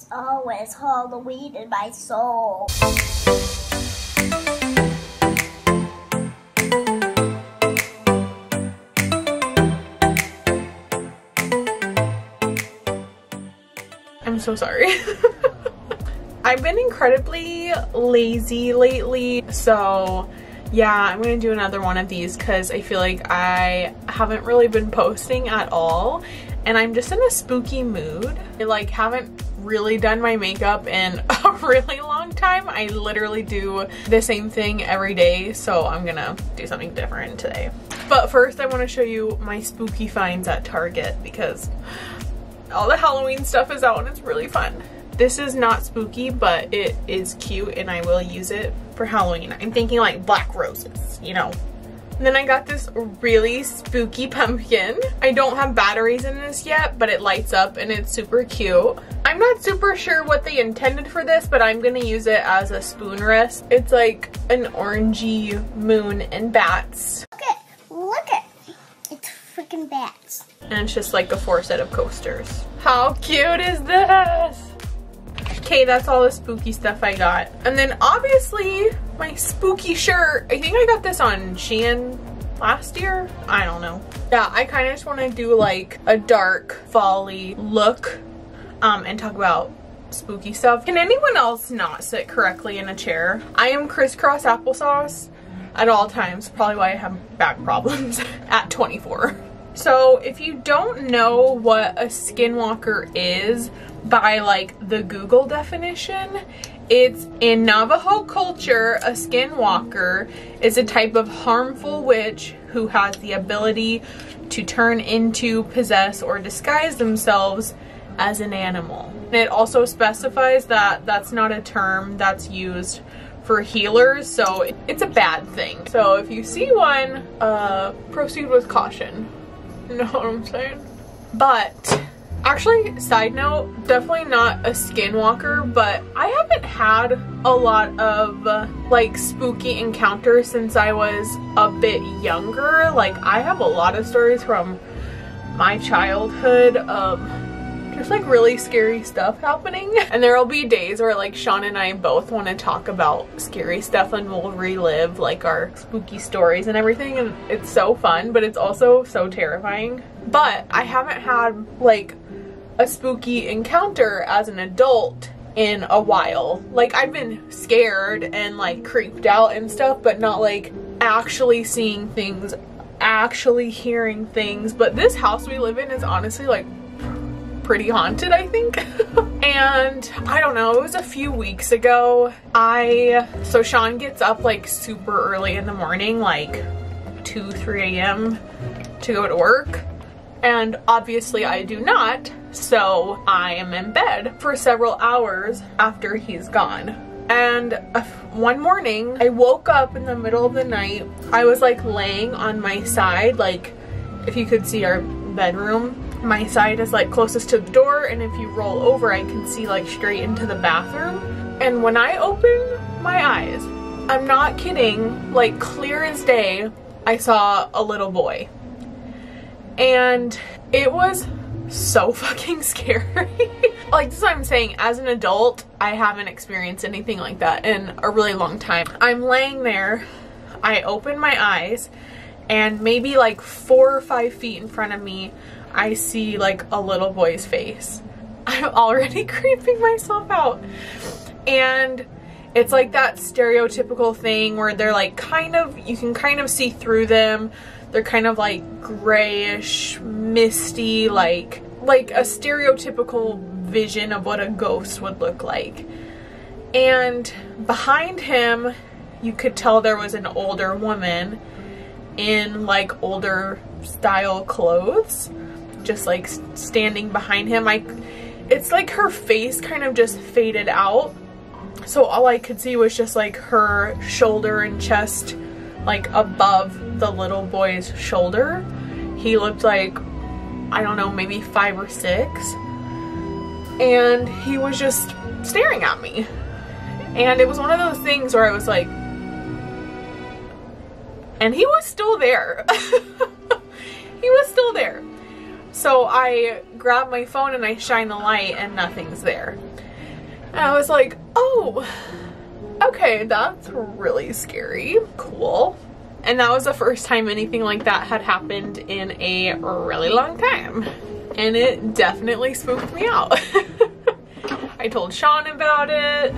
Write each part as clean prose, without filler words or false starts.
It's always Halloween in my soul. I'm so sorry. I've been incredibly lazy lately, so yeah, I'm gonna do another one of these because I feel like I haven't really been posting at all and I'm just in a spooky mood. I like haven't really done my makeup in a really long time. I literally do the same thing every day, so I'm gonna do something different today. But first I want to show you my spooky finds at Target because all the Halloween stuff is out and it's really fun. This is not spooky, but it is cute and I will use it for Halloween. I'm thinking like black roses, you know. And then I got this really spooky pumpkin. I don't have batteries in this yet, but it lights up and it's super cute. I'm not super sure what they intended for this, but I'm gonna use it as a spoon rest. It's like an orangey moon and bats. Look at, it's freaking bats. And it's just like a 4 set of coasters. How cute is this? Okay, that's all the spooky stuff I got. And then obviously my spooky shirt. I think I got this on Shein last year. I don't know. Yeah, I kind of just want to do like a dark fall-y look and talk about spooky stuff. Can anyone else not sit correctly in a chair? I am crisscross applesauce at all times. Probably why I have back problems at 24. So if you don't know what a skinwalker is by like the Google definition, it's in Navajo culture, a skinwalker is a type of harmful witch who has the ability to turn into, possess, or disguise themselves as an animal. And it also specifies that that's not a term that's used for healers, so it's a bad thing. So if you see one, proceed with caution. You know what I'm saying? But actually, side note, definitely not a skinwalker, but I haven't had a lot of like spooky encounters since I was a bit younger. Like I have a lot of stories from my childhood of just like really scary stuff happening. And there will be days where like Sean and I both want to talk about scary stuff and we'll relive like our spooky stories and everything, and it's so fun, but it's also so terrifying. But I haven't had like a spooky encounter as an adult in a while. Like I've been scared and like creeped out and stuff, but not like actually seeing things, actually hearing things. But this house we live in is honestly like pretty haunted, I think. And I don't know, it was a few weeks ago. So Sean gets up like super early in the morning, like 2, 3 a.m. to go to work. And obviously I do not, so I am in bed for several hours after he's gone. And one morning I woke up in the middle of the night. I was like laying on my side, like if you could see our bedroom, my side is like closest to the door, and if you roll over I can see like straight into the bathroom. And when I opened my eyes, I'm not kidding, like clear as day, I saw a little boy. And it was so fucking scary. Like this is what I'm saying, as an adult I haven't experienced anything like that in a really long time. I'm laying there, I open my eyes, and maybe like 4 or 5 feet in front of me I see like a little boy's face. I'm already creeping myself out. And it's like that stereotypical thing where they're like you can kind of see through them. They're kind of like grayish, misty, like a stereotypical vision of what a ghost would look like. And behind him, you could tell there was an older woman in like older style clothes, just like standing behind him. It's like her face kind of just faded out, so all I could see was just like her shoulder and chest, like above the little boy's shoulder. He looked like, I don't know, maybe 5 or 6, and he was just staring at me. And it was one of those things where I was like, and he was still there. He was still there. So I grab my phone and I shine the light and nothing's there. And I was like, oh, okay, that's really scary. Cool. And that was the first time anything like that had happened in a really long time. And it definitely spooked me out. I told Sean about it.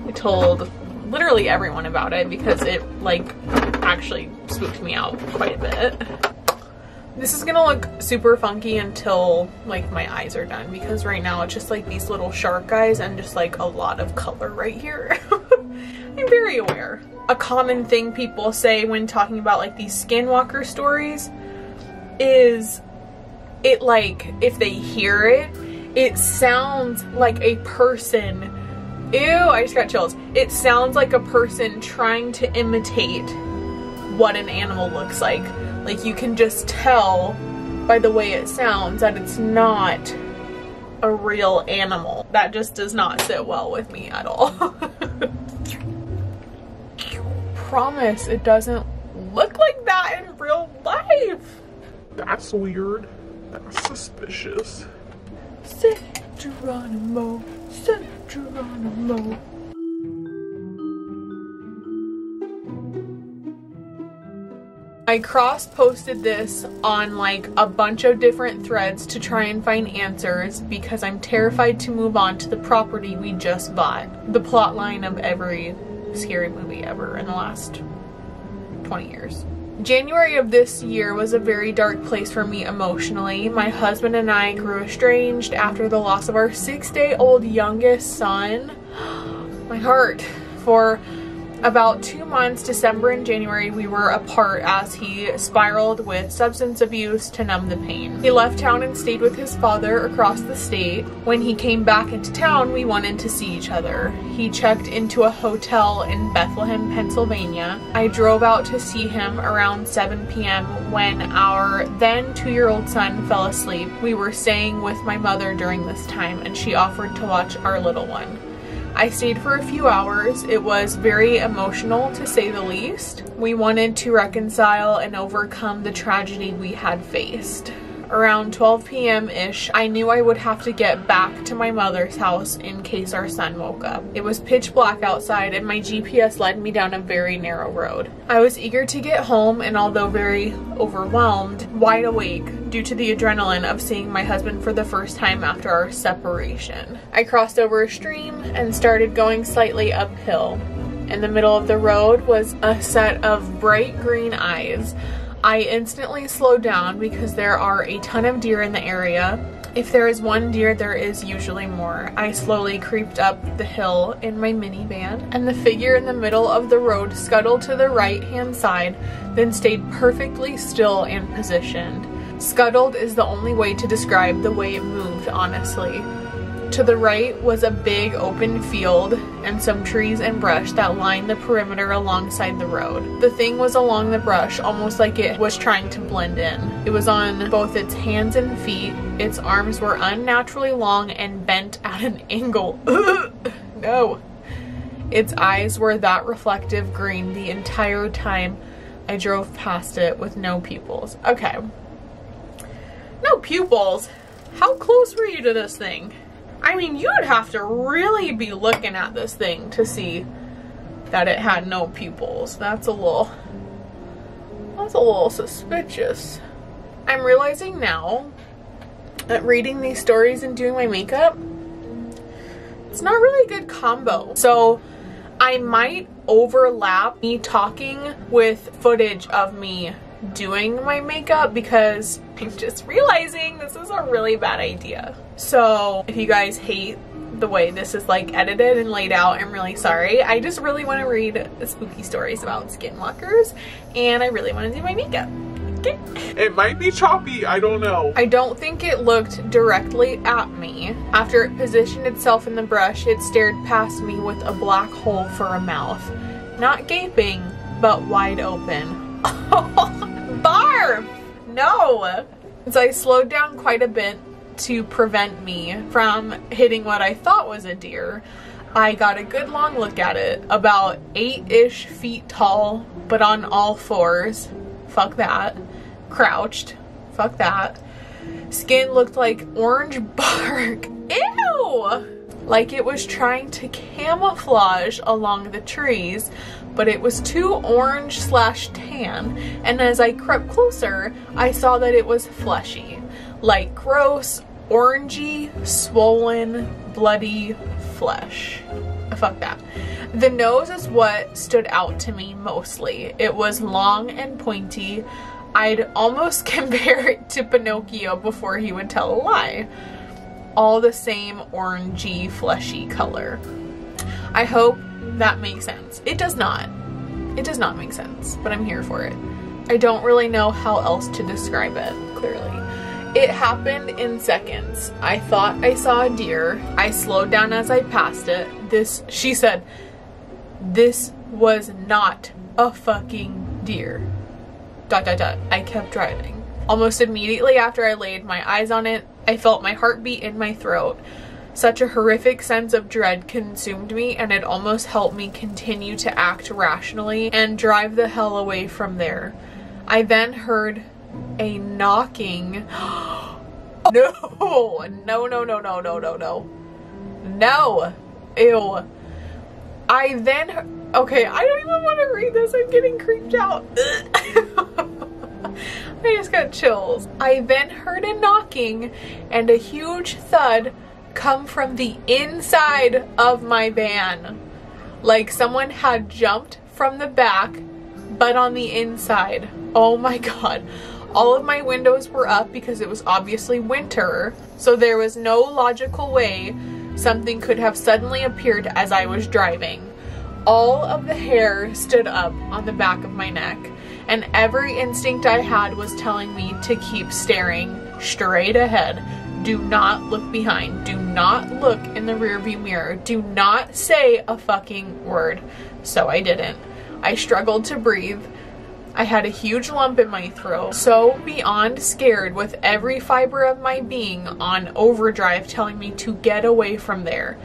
I told literally everyone about it because it like actually spooked me out quite a bit. This is gonna look super funky until like my eyes are done, because right now it's just like these little shark eyes and just like a lot of color right here. I'm very aware. A common thing people say when talking about like these skinwalker stories is it like, if they hear it, it sounds like a person. Ew, I just got chills. It sounds like a person trying to imitate what an animal looks like. Like you can just tell by the way it sounds that it's not a real animal. That just does not sit well with me at all. Promise it doesn't look like that in real life. That's weird. That's suspicious. San Geronimo, San Geronimo. I cross-posted this on like a bunch of different threads to try and find answers because I'm terrified to move on to the property we just bought. The plot line of every scary movie ever in the last 20 years. January of this year was a very dark place for me emotionally. My husband and I grew estranged after the loss of our 6-day-old youngest son. My heart. For about 2 months, December and January, we were apart as he spiraled with substance abuse to numb the pain. He left town and stayed with his father across the state. When he came back into town, we wanted to see each other. He checked into a hotel in Bethlehem, Pennsylvania. I drove out to see him around 7 p.m. when our then 2-year-old son fell asleep. We were staying with my mother during this time, and she offered to watch our little one. I stayed for a few hours. It was very emotional, to say the least. We wanted to reconcile and overcome the tragedy we had faced. Around 12 p.m.-ish, I knew I would have to get back to my mother's house in case our son woke up. It was pitch black outside and my GPS led me down a very narrow road. I was eager to get home, and although very overwhelmed, wide awake due to the adrenaline of seeing my husband for the first time after our separation. I crossed over a stream and started going slightly uphill. In the middle of the road was a set of bright green eyes. I instantly slowed down because there are a ton of deer in the area. If there is one deer, there is usually more. I slowly creeped up the hill in my minivan, and the figure in the middle of the road scuttled to the right-hand side, then stayed perfectly still and positioned. Scuttled is the only way to describe the way it moved, honestly. To the right was a big open field and some trees and brush that lined the perimeter alongside the road. The thing was along the brush, almost like it was trying to blend in. It was on both its hands and feet. Its arms were unnaturally long and bent at an angle. No. Its eyes were that reflective green the entire time I drove past it with no pupils. Okay. No pupils? How close were you to this thing? I mean, you would have to really be looking at this thing to see that it had no pupils. That's a little suspicious. I'm realizing now that reading these stories and doing my makeup, it's not really a good combo. So I might overlap me talking with footage of me doing my makeup, because I'm just realizing this is a really bad idea. So if you guys hate the way this is like edited and laid out, I'm really sorry. I just really want to read spooky stories about skinwalkers, and I really want to do my makeup. Okay. It might be choppy, I don't know. I don't think it looked directly at me. After it positioned itself in the brush, it stared past me with a black hole for a mouth. Not gaping, but wide open. Barf! No! So I slowed down quite a bit to prevent me from hitting what I thought was a deer. I got a good long look at it, about 8-ish feet tall, but on all fours. Fuck that. Crouched. Fuck that. Skin looked like orange bark. Ew! like it was trying to camouflage along the trees, but it was too orange/tan, and as I crept closer, I saw that it was fleshy, like gross, orangey, swollen, bloody flesh. Fuck that. The nose is what stood out to me mostly. It was long and pointy. I'd almost compare it to Pinocchio before he would tell a lie. All the same orangey, fleshy color. I hope that makes sense. It does not. It does not make sense, but I'm here for it. I don't really know how else to describe it, clearly. It happened in seconds. I thought I saw a deer. I slowed down as I passed it. She said, this was not a fucking deer. ... I kept driving. Almost immediately after I laid my eyes on it, I felt my heartbeat in my throat. Such a horrific sense of dread consumed me, and it almost helped me continue to act rationally and drive the hell away from there. I then heard a knocking. No! No! Ew. Okay, I don't even want to read this. I'm getting creeped out. I just got chills. I then heard a knocking and a huge thud come from the inside of my van. Like someone had jumped from the back, but on the inside. Oh my god. All of my windows were up because it was obviously winter, so there was no logical way something could have suddenly appeared as I was driving. All of the hair stood up on the back of my neck, and every instinct I had was telling me to keep staring straight ahead. Do not look behind. Do not look in the rearview mirror. Do not say a fucking word. So I didn't. I struggled to breathe. I had a huge lump in my throat, so beyond scared, with every fiber of my being on overdrive telling me to get away from there.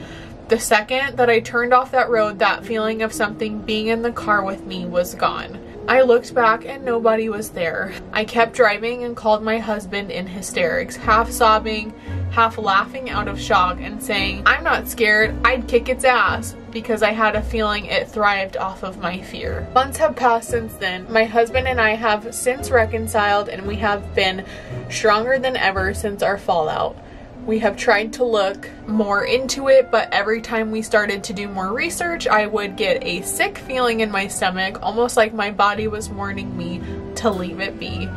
The second that I turned off that road, that feeling of something being in the car with me was gone. I looked back and nobody was there. I kept driving and called my husband in hysterics, half sobbing, half laughing out of shock and saying, I'm not scared, I'd kick its ass, because I had a feeling it thrived off of my fear. Months have passed since then. My husband and I have since reconciled, and we have been stronger than ever since our fallout. We have tried to look more into it, but every time we started to do more research, I would get a sick feeling in my stomach, almost like my body was warning me to leave it be.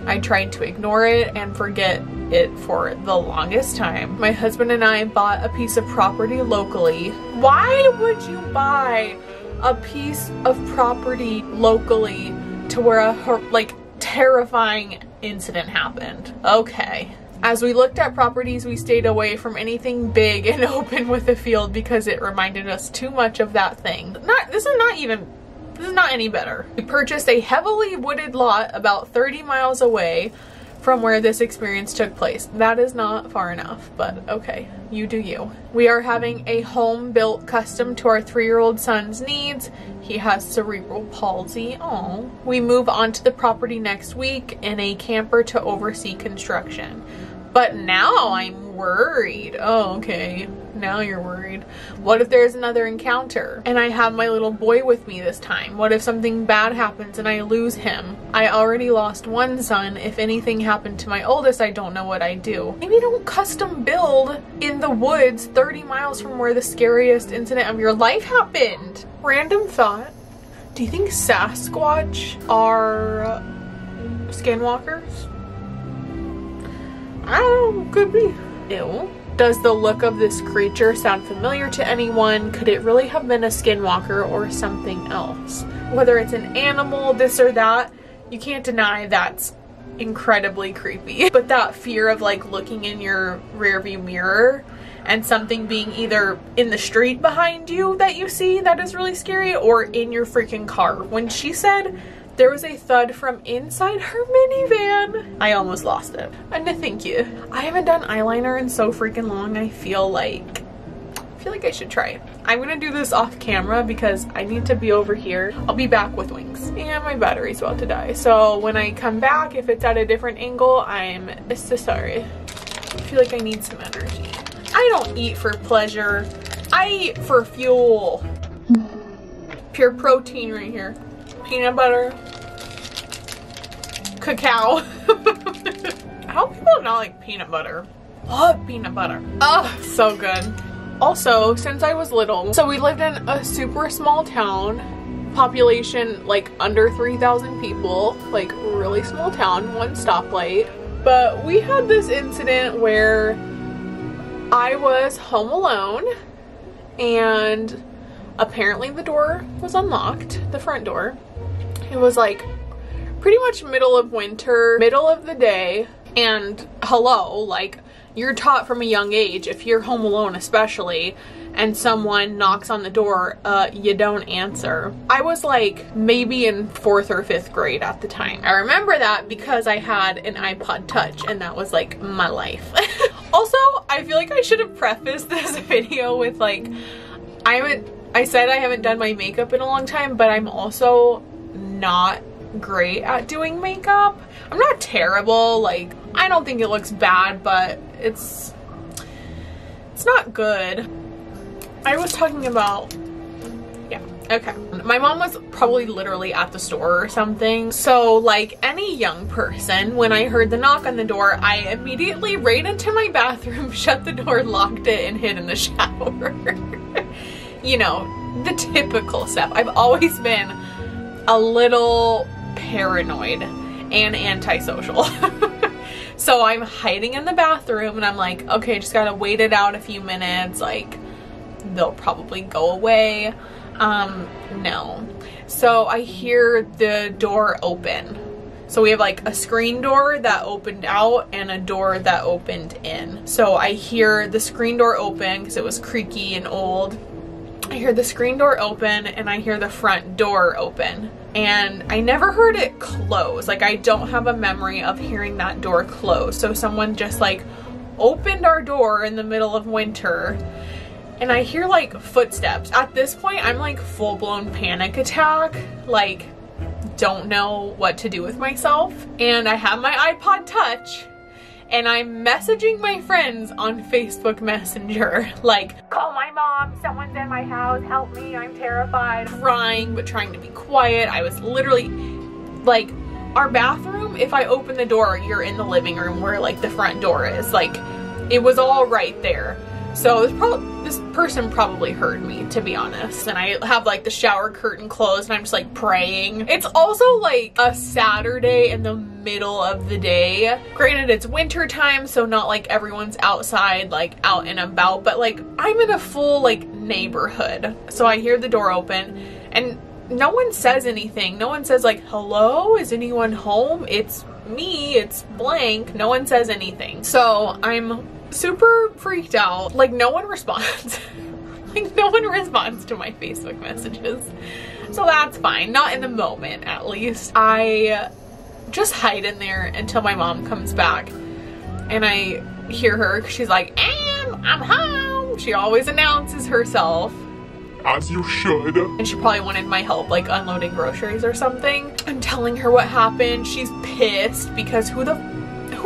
I tried to ignore it and forget it for the longest time. My husband and I bought a piece of property locally. Why would you buy a piece of property locally to where a terrifying incident happened? Okay. As we looked at properties, we stayed away from anything big and open with a field because it reminded us too much of that thing. This is not any better. We purchased a heavily wooded lot about 30 miles away from where this experience took place. That is not far enough, but okay, you do you. We are having a home built custom to our 3-year-old son's needs. He has cerebral palsy. Oh. We move onto the property next week in a camper to oversee construction. But now I'm worried. Oh, okay. Now you're worried. What if there's another encounter and I have my little boy with me this time? What if something bad happens and I lose him? I already lost one son. If anything happened to my oldest, I don't know what I'd do. Maybe don't custom build in the woods 30 miles from where the scariest incident of your life happened. Random thought. Do you think Sasquatch are skinwalkers? I don't know, could be. Ew. Does the look of this creature sound familiar to anyone? Could it really have been a skinwalker or something else? Whether it's an animal, this or that, you can't deny that's incredibly creepy. But that fear of like looking in your rearview mirror and something being either in the street behind you that you see that is really scary, or in your freaking car. When she said there was a thud from inside her minivan, I almost lost it. And no thank you. I haven't done eyeliner in so freaking long. I feel like I should try it. I'm gonna do this off camera because I need to be over here. I'll be back with wings and my battery's about to die. So when I come back, if it's at a different angle, I'm so sorry. I feel like I need some energy. I don't eat for pleasure. I eat for fuel. Pure protein right here. Peanut butter. Cacao. How do people not like peanut butter? Love peanut butter. Oh, so good. Also, since I was little, so we lived in a super small town, population like under 3,000 people, like really small town, one stoplight. But we had this incident where I was home alone and apparently the door was unlocked, the front door. It was like pretty much middle of winter, middle of the day, and hello, like you're taught from a young age, if you're home alone especially, and someone knocks on the door, you don't answer. I was like maybe in 4th or 5th grade at the time. I remember that because I had an iPod Touch and that was like my life. Also, I feel like I should have prefaced this video with like, I said I haven't done my makeup in a long time, but I'm also not great at doing makeup. I'm not terrible, like I don't think it looks bad, but it's not good. I was talking about, yeah, okay. My mom was probably literally at the store or something. So like any young person, when I heard the knock on the door, I immediately ran into my bathroom, shut the door, locked it, and hid in the shower. You know, the typical stuff. I've always been a little paranoid and antisocial. So I'm hiding in the bathroom and I'm like, okay, just gotta wait it out a few minutes, like they'll probably go away. No. So I hear the door open. So we have like a screen door that opened out and a door that opened in. So I hear the screen door open because it was creaky and old. I hear the screen door open and I hear the front door open. And I never heard it close. Like I don't have a memory of hearing that door close. So someone just like opened our door in the middle of winter and I hear like footsteps. At this point, I'm like full-blown panic attack. Like don't know what to do with myself. And I have my iPod Touch and I'm messaging my friends on Facebook Messenger, like, call my mom, someone's in my house, help me, I'm terrified. Crying, but trying to be quiet. I was literally, like, our bathroom, if I open the door, you're in the living room where, like, the front door is. Like, it was all right there. So this person probably heard me, to be honest. And I have like the shower curtain closed and I'm just like praying. It's also like a Saturday in the middle of the day. Granted, it's winter time, so not like everyone's outside, like out and about, but like I'm in a full like neighborhood. So I hear the door open and no one says anything. No one says like, hello, is anyone home? It's me, it's blank. No one says anything. So I'm super freaked out. Like no one responds. Like no one responds to my Facebook messages. So that's fine. Not in the moment, at least. I just hide in there until my mom comes back and I hear her. She's like, I'm home. She always announces herself. As you should. And she probably wanted my help, like unloading groceries or something. I'm telling her what happened. She's pissed because who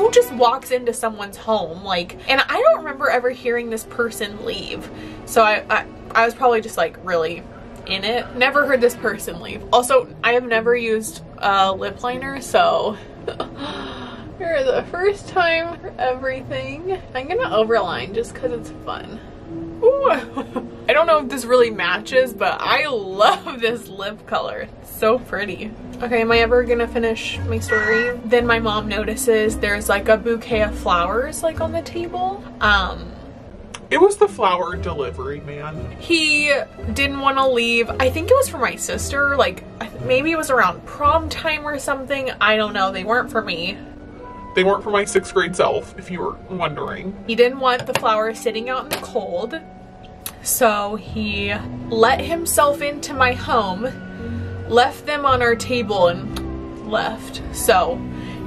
just walks into someone's home? Like, and I don't remember ever hearing this person leave. So I was probably just like really in it. Never heard this person leave. Also, I have never used lip liner, so for the first time for everything, I'm gonna overline just because it's fun. Ooh. I don't know if this really matches, but I love this lip color. It's so pretty. Okay, am I ever gonna finish my story? Then my mom notices there's like a bouquet of flowers like on the table. It was the flower delivery man. He didn't want to leave. I think it was for my sister. Like maybe it was around prom time or something. I don't know. They weren't for me. They weren't for my 6th grade self, if you were wondering. He didn't want the flowers sitting out in the cold. So he let himself into my home, left them on our table and left. So,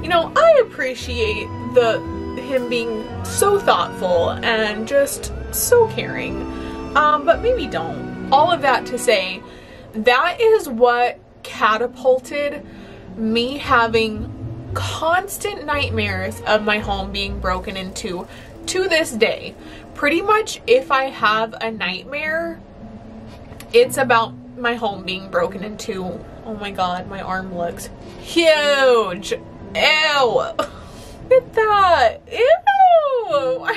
you know, I appreciate him being so thoughtful and just so caring, but maybe don't. All of that to say, that is what catapulted me having constant nightmares of my home being broken into to this day. pretty much if I have a nightmare, it's about my home being broken into. Oh my god, my arm looks huge. Ew. Look at that. Ew.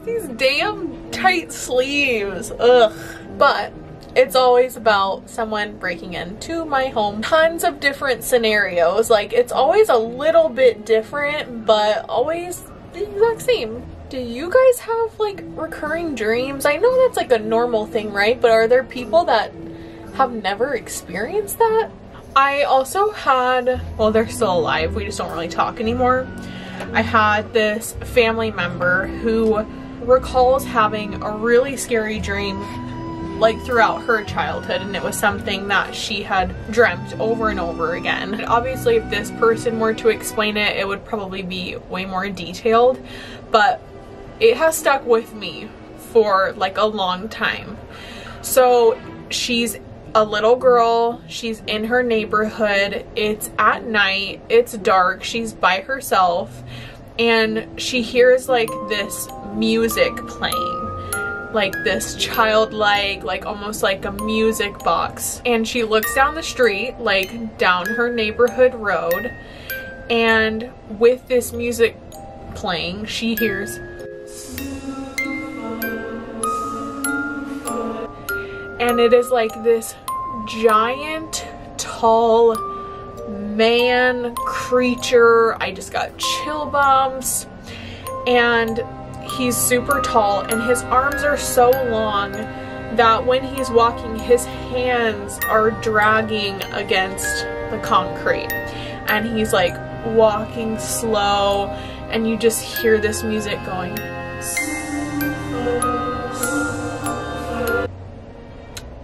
These damn tight sleeves. Ugh. But it's always about someone breaking into my home. Tons of different scenarios. Like, it's always a little bit different, but always the exact same. Do you guys have like recurring dreams? I know that's like a normal thing, right? But are there people that have never experienced that? I also had, well, they're still alive, we just don't really talk anymore. I had this family member who recalls having a really scary dream like throughout her childhood, and it was something that she had dreamt over and over again. And obviously if this person were to explain it, it would probably be way more detailed, but it has stuck with me for like a long time. So she's a little girl, she's in her neighborhood, it's at night, it's dark, she's by herself, and she hears like this music playing, like this childlike, like almost like a music box. And she looks down the street, like down her neighborhood road, and with this music playing, she hears, and it is like this giant, tall man creature. I just got chill bumps. And he's super tall, and his arms are so long that when he's walking, his hands are dragging against the concrete. And he's like walking slow, and you just hear this music going.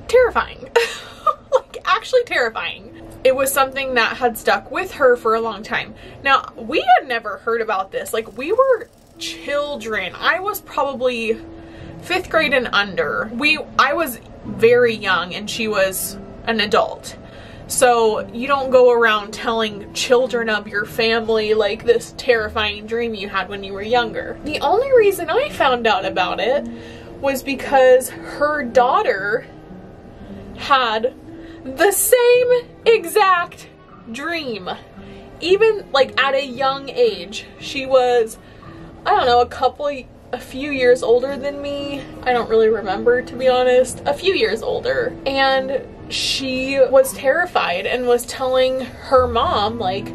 Terrifying. Like, actually terrifying. It was something that had stuck with her for a long time. Now, we had never heard about this. Like, we were children. I was probably 5th grade and under. I was very young and she was an adult. So you don't go around telling children of your family like this terrifying dream you had when you were younger. The only reason I found out about it was because her daughter had the same exact dream. Even like at a young age. She was, I don't know, a few years older than me. I don't really remember, to be honest. A few years older. And she was terrified and was telling her mom, like,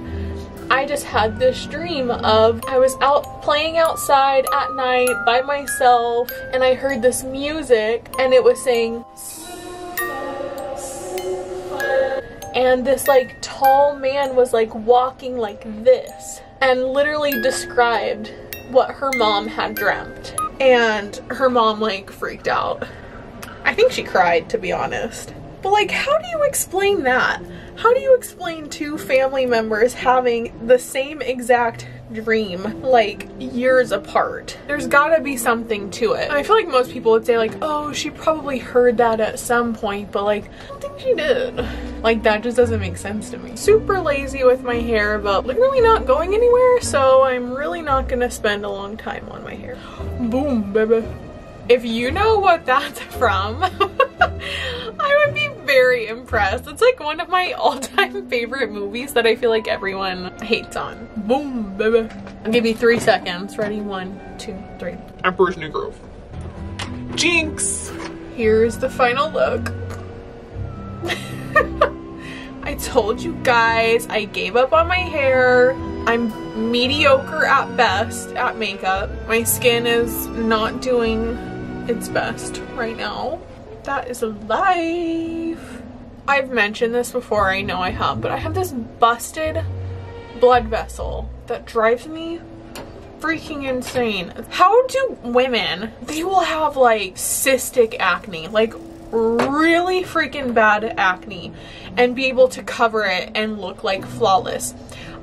I just had this dream of I was out playing outside at night by myself, and I heard this music, and it was saying, and this like tall man was like walking like this, and literally described what her mom had dreamt. And her mom like freaked out. I think she cried, to be honest. But like, how do you explain that? How do you explain two family members having the same exact dream like years apart? There's gotta be something to it. And I feel like most people would say like, oh, she probably heard that at some point, but like, I don't think she did. Like, that just doesn't make sense to me. Super lazy with my hair, but literally not going anywhere, so I'm really not gonna spend a long time on my hair. Boom, baby. If you know what that's from, I would be very impressed. It's like one of my all-time favorite movies that I feel like everyone hates on. Boom, baby. I'll give you 3 seconds. Ready? 1, 2, 3. Emperor's New Groove. Jinx! Here's the final look. I told you guys, I gave up on my hair. I'm mediocre at best at makeup. My skin is not doing its best right now. That is life. I've mentioned this before, I know I have, but I have this busted blood vessel that drives me freaking insane. How do women, they will have like cystic acne, like really freaking bad acne, and be able to cover it and look like flawless.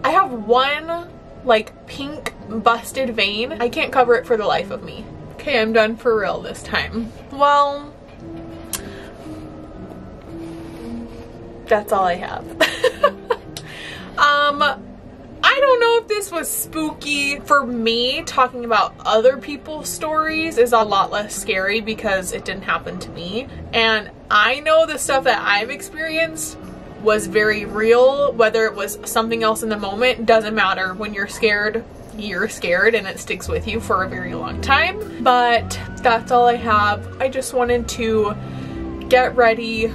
I have one like pink busted vein. I can't cover it for the life of me. Okay, I'm done for real this time. Well, that's all I have. I don't know if this was was spooky. For me, talking about other people's stories is a lot less scary because it didn't happen to me. And I know the stuff that I've experienced was very real. Whether it was something else in the moment, doesn't matter. When you're scared and it sticks with you for a very long time. But that's all I have. I just wanted to get ready,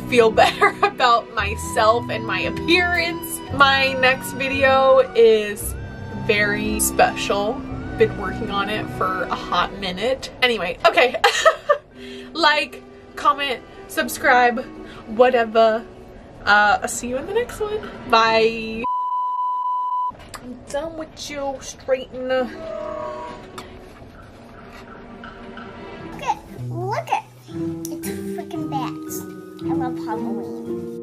feel better about myself and my appearance. My next video is very special. Been working on it for a hot minute. Anyway, okay. Like, comment, subscribe, whatever. I'll see you in the next one. Bye. I'm done with you. Straighten. Look it. It's freaking bats. I love Halloween.